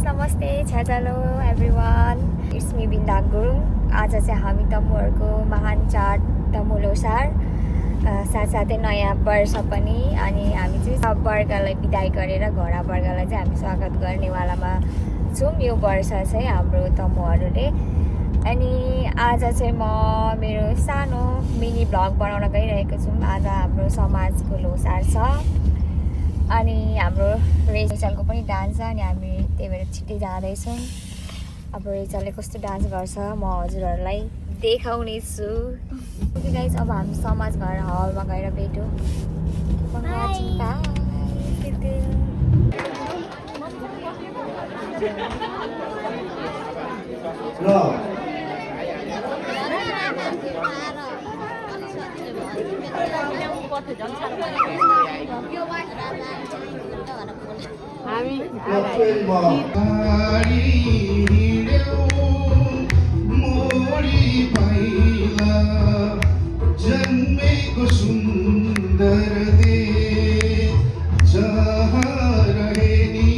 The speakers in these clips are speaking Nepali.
नमस्ते छ्याजालो everyone it's me Binda Gurung. आज चाहिँ हामी तमुहरूको महान चाड तमु लोसार साथसाथै नयाँ वर्ष पनि। अनि हामी चाहिँ सब वर्गलाई बिदाई गरेर घोडा वर्गलाई चाहिँ हामी स्वागत गर्नेवालामा छौँ यो वर्ष चाहिँ हाम्रो तमुहरूले। अनि आज चाहिँ म मेरो सानो मिनी भ्लग बनाउन गइरहेको छु। आज हाम्रो समाजको लोसार छ अनि हाम्रो रेचलको पनि डान्स छ अनि हामी त्यही भएर छिट्टै जाँदैछौँ। अब रेचलले कस्तो डान्स गर्छ म हजुरहरूलाई देखाउने छु। ओके गाइज, अब हामी समाज घर हलमा गएर भेटौँ। जन्मेको सुन्दर देश जहाँ रहे नि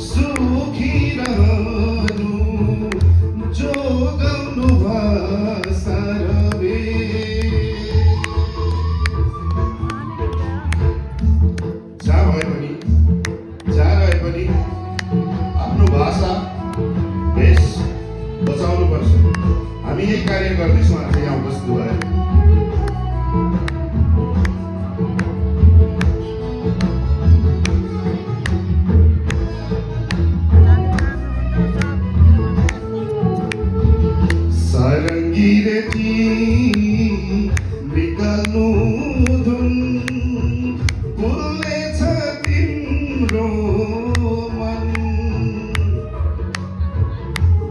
सुखी रहनु जोगाउनु भाषा रवे। जहाँ रहे पनि आफ्नो भाषा भेष बचाउनु पर्छ। हामी यही कार्य गर्दैछौँ आज यहाँ उपस्थित भएर। सारङ्गी रेती निकाल्नु धुन बोल्नेछ तिम्रो मन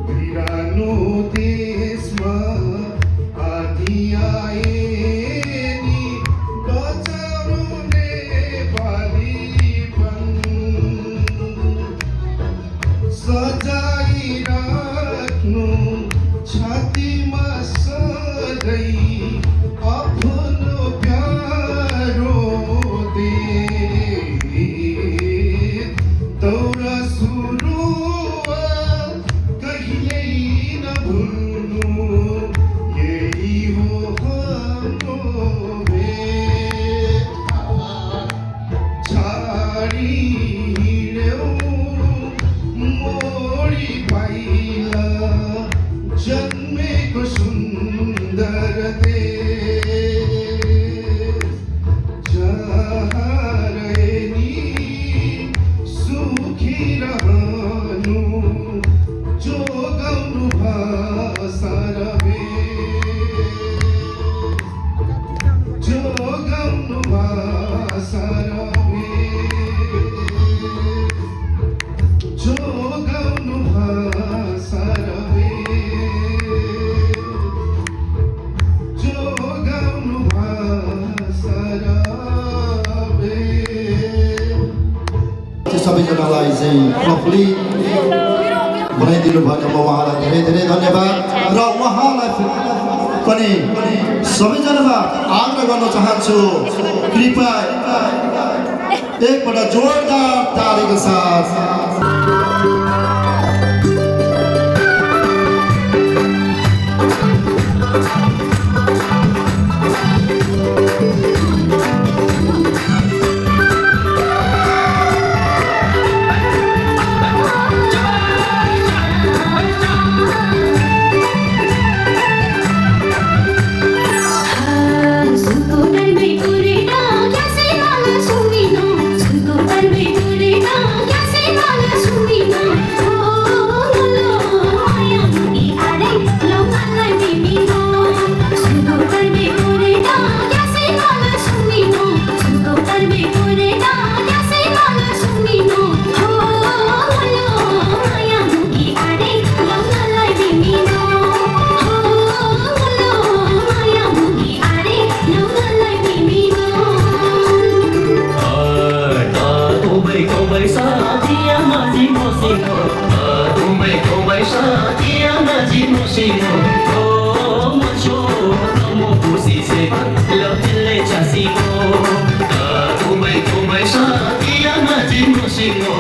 बिरानो देशमा आधी आए नि बचाउनु नेपालीपन सजाइराख्नु छातीमा सधैँ आफ्नो प्यारो देश दौरा सुरुवात कहिल्यै नभुल्नु यही हो हाम्रो भेट। छाडी हिँड्यौ मोडी पाइला जन्मेको सुन्दर देश जहाँ रहे नि सुखी रहनु जोगाउनु भाषा रवे। जोगाउनु भाषा रवे। जोगाउनु भाषा रवे। सबैजनालाई चाहिँ प्रफुल्ली बनाइदिनु भएकोमा उहाँलाई धेरै धेरै धन्यवाद। र उहाँलाई पनि सबैजनामा आग्रह गर्न चाहन्छु, कृपया एकपल्ट जोरदार तालीको साथ Sino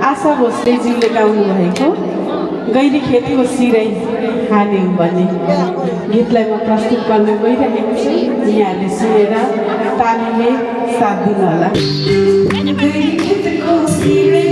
आशा भोसलेज्यूले गाउनु भएको गैरी खेतीको सिरै खाने भन्ने गीतलाई म प्रस्तुत गर्न गइरहेको छु। यहाँहरूले सुनेर तालीले साथ दिनुहोला। गैरी खेतको सिरै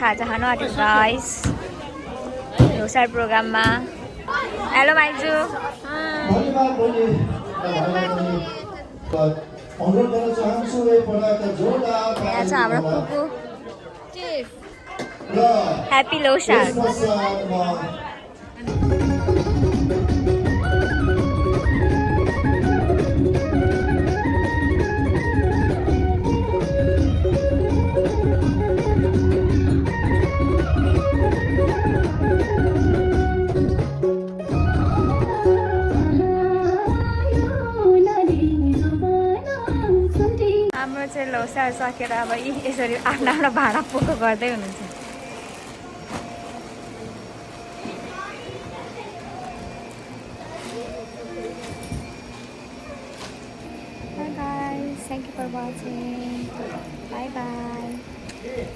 खाजा खानु आँट्यो गाइस लोसार प्रोग्राममा। हेलो माइजू। यहाँ छ हाम्रो कुकु। ह्याप्पी लोसार। हाम्रो चाहिँ लोसार सकेर अब यसरी आफ्नो आफ्नो भाँडा पोको गर्दै हुनुहुन्छ। Thank you for watching. Bye bye.